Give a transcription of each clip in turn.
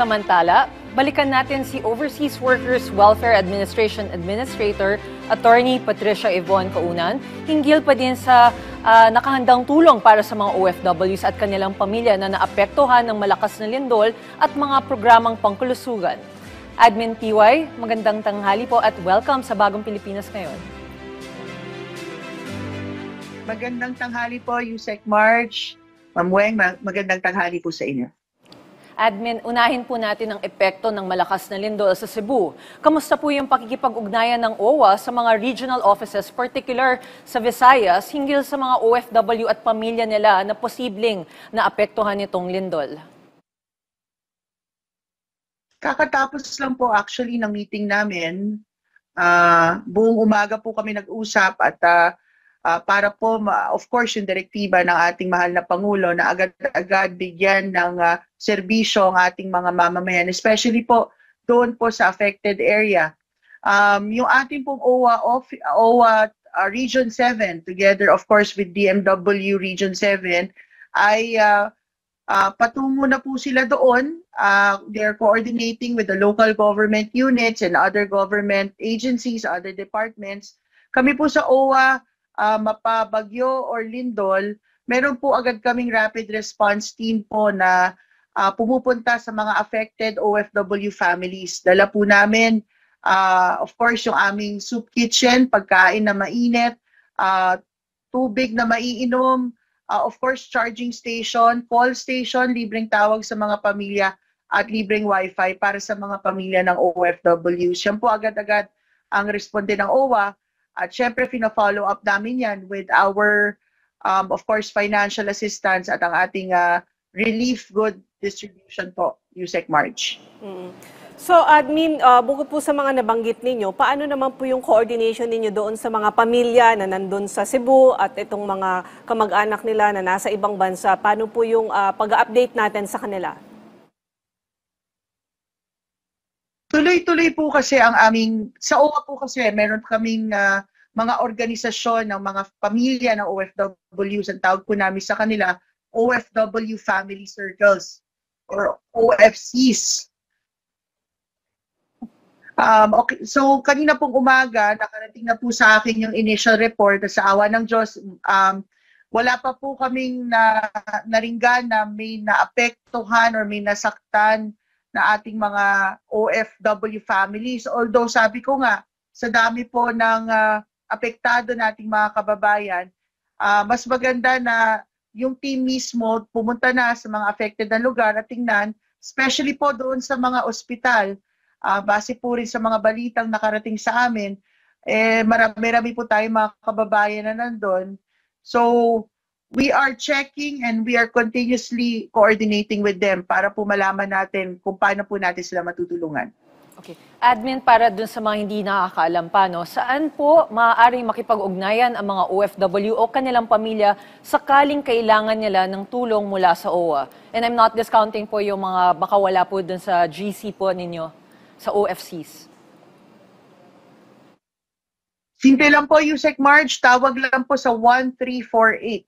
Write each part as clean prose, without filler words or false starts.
Samantala, balikan natin si Overseas Workers Welfare Administration Administrator Attorney Patricia Yvonne Kaunan hinggil pa din sa nakahandang tulong para sa mga OFWs at kanilang pamilya na naapektuhan ng malakas na lindol at mga programang pangkulusugan. Admin PY, magandang tanghali po at welcome sa Bagong Pilipinas Ngayon. Magandang tanghali po, Yusek March. Ma'am Weng, magandang tanghali po sa inyo. Admin, unahin po natin ang epekto ng malakas na lindol sa Cebu. Kamusta po yung pakikipag-ugnayan ng OWA sa mga regional offices, particular sa Visayas, hinggil sa mga OFW at pamilya nila na posibleng naapektuhan nitong lindol? Kakatapos lang po actually ng meeting namin. Buong umaga po kami nag-usap at para po, of course, yung direktiba ng ating mahal na Pangulo na agad-agad bigyan ng serbisyo ang ating mga mamamayan, especially po doon po sa affected area. Yung ating pong OWA Region 7, together of course with DMW Region 7, ay patungo na po sila doon. They're coordinating with the local government units and other government agencies, other departments. Kami po sa OWA, mapabagyo or lindol, meron po agad kaming rapid response team po na pumupunta sa mga affected OFW families. Dala po namin, of course, yung aming soup kitchen, pagkain na mainit, tubig na maiinom, of course, charging station, call station, libreng tawag sa mga pamilya at libreng wifi para sa mga pamilya ng OFWs. Yan po agad-agad ang responde ng OWA. At syempre, pina-follow up namin yan with our, of course, financial assistance at ang ating relief good distribution po, Yusek March. So, Admin, bukod po sa mga nabanggit ninyo, paano naman po yung coordination ninyo doon sa mga pamilya na nandun sa Cebu at itong mga kamag-anak nila na nasa ibang bansa? Paano po yung pag-update natin sa kanila? Tuloy-tuloy po kasi ang aming, sa OWA po kasi meron kaming mga organisasyon ng mga pamilya ng OFWs, ang tawag po namin sa kanila, OFW Family Circles or OFCs. Okay, so kanina pong umaga, nakarating na po sa akin yung initial report sa awa ng Diyos. Wala pa po kaming naringgan na may naapektuhan or may nasaktan na ating mga OFW families. Although sabi ko nga, sa dami po ng apektado nating mga kababayan, mas maganda na yung team mismo pumunta na sa mga affected na lugar at tingnan, especially po doon sa mga ospital, base po rin sa mga balitang nakarating sa amin, marami po tayong mga kababayan na nandun. So, we are checking and we are continuously coordinating with them para po malaman natin kung paano po natin sila matutulungan. Okay. Admin, para dun sa mga hindi nakakaalam pa, no, saan po maaaring makipag-ugnayan ang mga OFW o kanilang pamilya sakaling kailangan nila ng tulong mula sa OWA? And I'm not discounting po yung mga baka wala po dun sa GC po ninyo, sa OFCs. Simple lang po, Yusek March, tawag lang po sa 1348.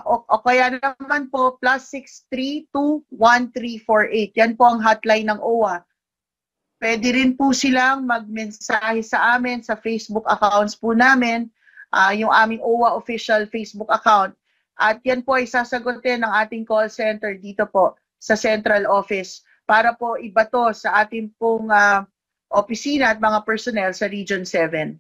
O kaya naman po, +63-21348. Yan po ang hotline ng OWA. Pwede rin po silang magmensahe sa amin sa Facebook accounts po namin, yung aming OWA official Facebook account. At yan po ay sasagutin ng ating call center dito po sa central office para po ibato sa ating pong opisina at mga personnel sa Region 7.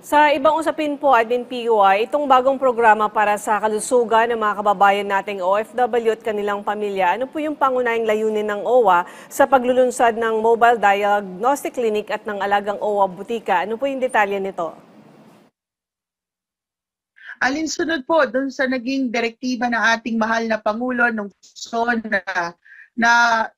Sa ibang usapin po, Admin PUI, itong bagong programa para sa kalusugan ng mga kababayan nating OFW at kanilang pamilya, ano po yung pangunahing layunin ng OWA sa paglulunsad ng Mobile Diagnostic Clinic at ng Alagang OWA Butika? Ano po yung detalye nito? Alinsunod po dun sa naging direktiba ng ating mahal na Pangulo nung na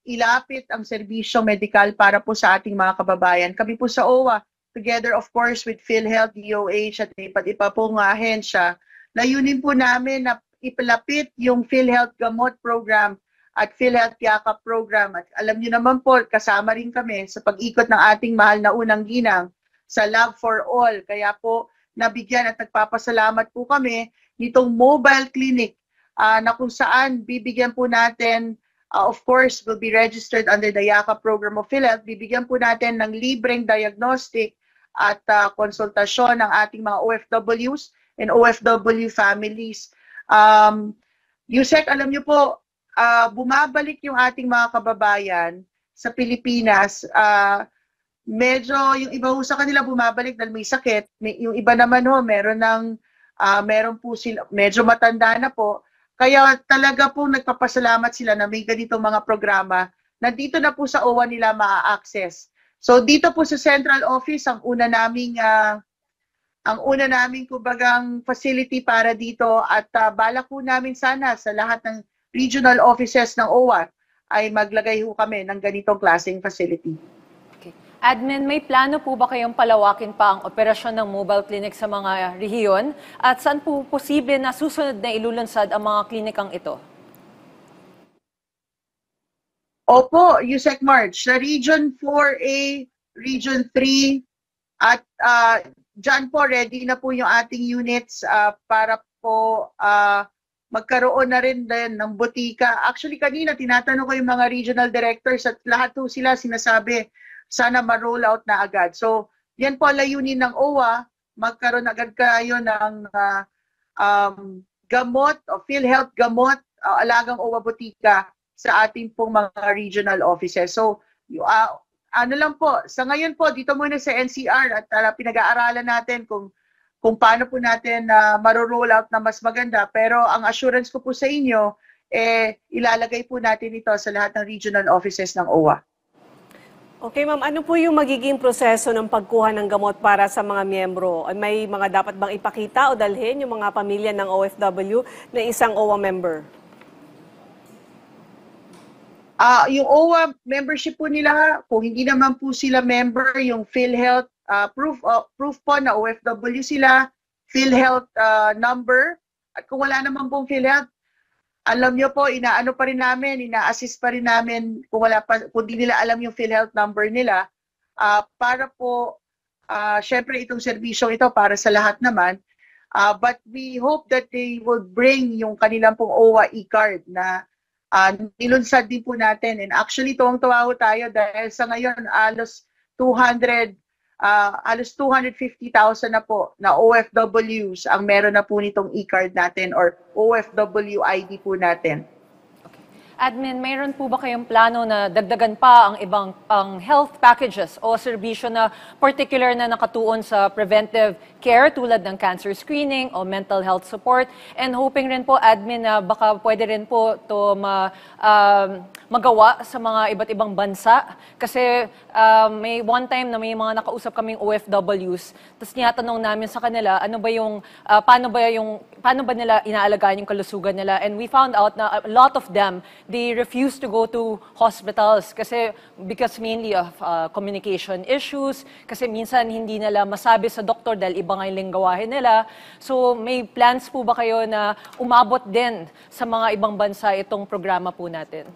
ilapit ang serbisyong medikal para po sa ating mga kababayan. Kami po sa OWA, together of course with PhilHealth, DOH at iba't iba pong ahensya, layunin po namin na ipalapit yung PhilHealth Gamot Program at PhilHealth Yakap Program. At alam niyo naman po, kasama rin kami sa pag-ikot ng ating mahal na unang ginang sa Love for All. Kaya po nabigyan at nagpapasalamat po kami nitong mobile clinic na kung saan bibigyan po natin of course, will be registered under the YAKA program of PhilHealth. Bibigyan po natin ng libreng diagnostic at konsultasyon ng ating mga OFWs and OFW families. Yusek, alam niyo po, bumabalik yung ating mga kababayan sa Pilipinas. Medyo yung iba ho sa kanila bumabalik dahil may sakit. Yung iba naman ho, meron po sila, medyo matanda na po. Kaya talaga po nagpapasalamat sila na may ganitong mga programa na dito na po sa OWA nila maa-access. So dito po sa central office, ang una naming kumbagang facility para dito at balak po namin sana sa lahat ng regional offices ng OWA ay maglagay ho kami ng ganitong klaseng facility. Okay. Admin, may plano po ba kayong palawakin pa ang operasyon ng mobile clinic sa mga rehiyon? At saan po posible na susunod na ilulunsad ang mga klinikang ito? Opo, Yusek March, sa Region 4A, Region 3, at dyan po ready na po yung ating units para po magkaroon na rin din ng butika. Actually, kanina tinatanong ko yung mga regional directors at lahat po sila sinasabi sana ma-roll out na agad. So, yan po layunin ng OWA, magkaroon agad kayo ng gamot o PhilHealth gamot, alagang OWA butika sa ating pong mga regional offices. So, ano lang po, sa ngayon po, dito muna sa NCR at pinag-aaralan natin kung paano po natin maro-roll out na mas maganda. Pero ang assurance ko po sa inyo, ilalagay po natin ito sa lahat ng regional offices ng OWA. Okay, ma'am. Ano po yung magiging proseso ng pagkuha ng gamot para sa mga miyembro? May mga dapat bang ipakita o dalhin yung mga pamilya ng OFW na isang OWA member? Yung OWA membership po nila, kung hindi naman po sila member, yung PhilHealth proof po na OFW sila, PhilHealth number, at kung wala naman pong PhilHealth, alam nyo po, inaano pa rin namin, ina-assist pa rin namin kung di nila alam yung PhilHealth number nila, para po, syempre itong serbisyong ito para sa lahat naman, but we hope that they will bring yung kanilang pong OWA e-card na nilunsad din po natin. And actually, tuwang-tuwa ho tayo dahil sa ngayon, halos 250,000 na po na OFWs ang meron na po nitong e-card natin or OFW ID po natin. Admin, mayroon po ba kayong plano na dagdagan pa ang ibang health packages o serbisyo na particular na nakatuon sa preventive care tulad ng cancer screening o mental health support? And hoping rin po, Admin, na baka pwede rin po ito magawa sa mga iba't ibang bansa. Kasi may one time na may mga nakausap kaming OFWs, tapos tinatanong namin sa kanila, paano ba nila inaalagaan yung kalusugan nila? And we found out na a lot of them, they refuse to go to hospitals because mainly of communication issues, kasi minsan hindi nila masabi sa doktor dahil iba nga yung lingwahe nila. So may plans po ba kayo na umabot din sa mga ibang bansa itong programa po natin?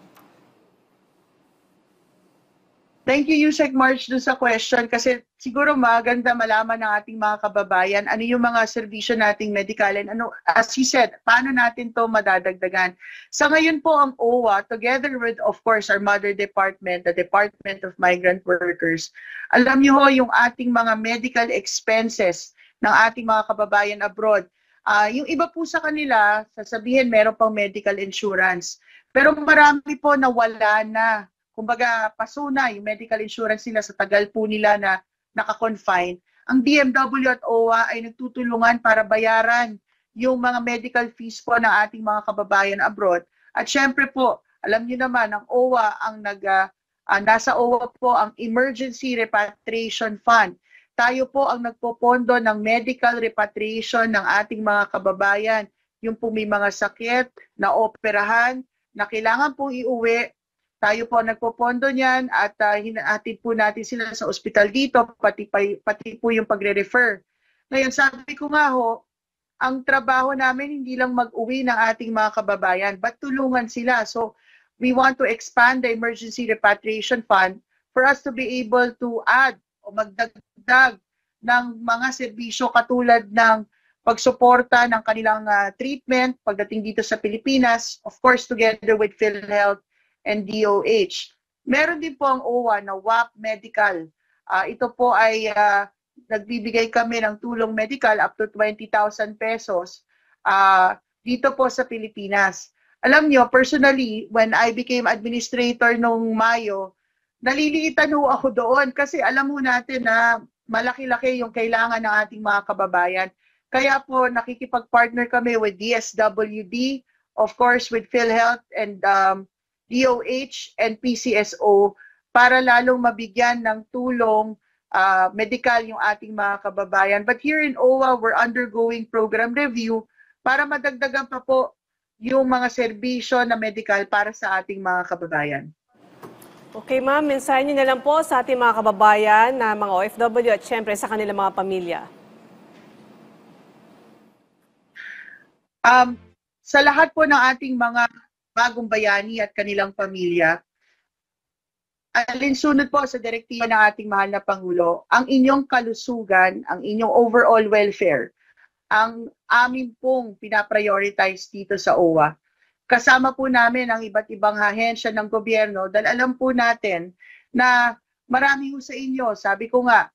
Thank you, Yusek March, dun sa question kasi siguro maganda malaman ng ating mga kababayan ano yung mga serbisyo nating medical and as you said, paano natin to madadagdagan. Sa ngayon po ang OWA, together with of course our mother department, the Department of Migrant Workers, alam niyo ho yung ating mga medical expenses ng ating mga kababayan abroad. Yung iba po sa kanila, sasabihin meron pang medical insurance. Pero marami po na wala na. Kumbaga, paso na yung medical insurance nila sa tagal po nila na naka-confine. Ang DMW at OWA ay nagtutulungan para bayaran yung mga medical fees po ng ating mga kababayan abroad. At syempre po, alam niyo naman, ang OWA nasa OWA po ang Emergency Repatriation Fund. Tayo po ang nagpopondo ng medical repatriation ng ating mga kababayan. Yung po may mga sakit na operahan na kailangan pong iuwi. Tayo po nagpopondo niyan at hinahatid po natin sila sa ospital dito, pati po yung pagre-refer. Ngayon, sabi ko nga ho, ang trabaho namin hindi lang mag-uwi ng ating mga kababayan, but tulungan sila. So, we want to expand the Emergency Repatriation Fund for us to be able to add o magdagdag ng mga serbisyo katulad ng pagsuporta ng kanilang treatment pagdating dito sa Pilipinas, of course, together with PhilHealth and DOH. Meron din po ang OWA na WAP Medical. Ito po ay nagbibigay kami ng tulong medical up to 20,000 pesos dito po sa Pilipinas. Alam nyo, personally, when I became administrator nung Mayo, naliliitan ho ako doon kasi alam mo natin na malaki-laki yung kailangan ng ating mga kababayan. Kaya po nakikipag-partner kami with DSWD, of course with PhilHealth and DOH and PCSO para lalong mabigyan ng tulong medical yung ating mga kababayan. But here in OWA, we're undergoing program review para madagdagan pa po yung mga serbisyo na medical para sa ating mga kababayan. Okay ma'am, mensahe niyo na lang po sa ating mga kababayan na mga OFW at syempre sa kanilang mga pamilya. Sa lahat po ng ating mga bagong bayani at kanilang pamilya, alinsunod po sa direktiba ng ating mahal na Pangulo, ang inyong kalusugan, ang inyong overall welfare, ang amin pong pinaprioritize dito sa OWA. Kasama po namin ang iba't ibang ahensya ng gobyerno dahil alam po natin na marami po sa inyo, sabi ko nga,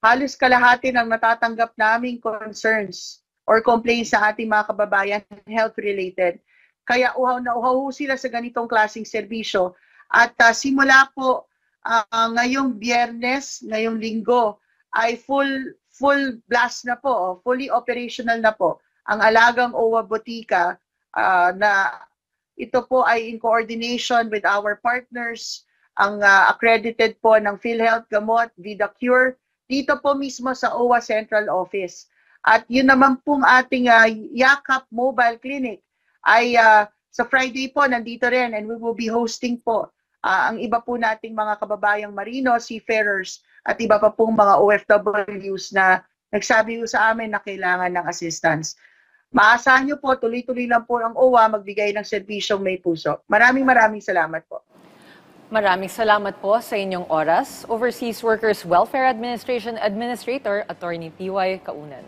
halos kalahati ng natatanggap naming concerns or complaints sa ating mga kababayan health-related. Kaya uhaw na uhaw sila sa ganitong klaseng serbisyo. At simula po ngayong Biyernes, ngayong Linggo, ay full blast na po, fully operational na po ang Alagang OWA Botica na ito po ay in coordination with our partners, ang accredited po ng PhilHealth, Gamot, VidaCure, dito po mismo sa OWA Central Office. At yun naman pong ating Yakap Mobile Clinic ay sa Friday po nandito rin and we will be hosting po ang iba po nating mga kababayang marino, seafarers at iba pa pong mga OFWs na nagsabi po sa amin na kailangan ng assistance. Maasahan nyo po, tuloy-tuloy lang po ang OWA magbigay ng serbisyong may puso. Maraming salamat po. Maraming salamat po sa inyong oras. Overseas Workers Welfare Administration Administrator, Attorney P.Y. Kaunan.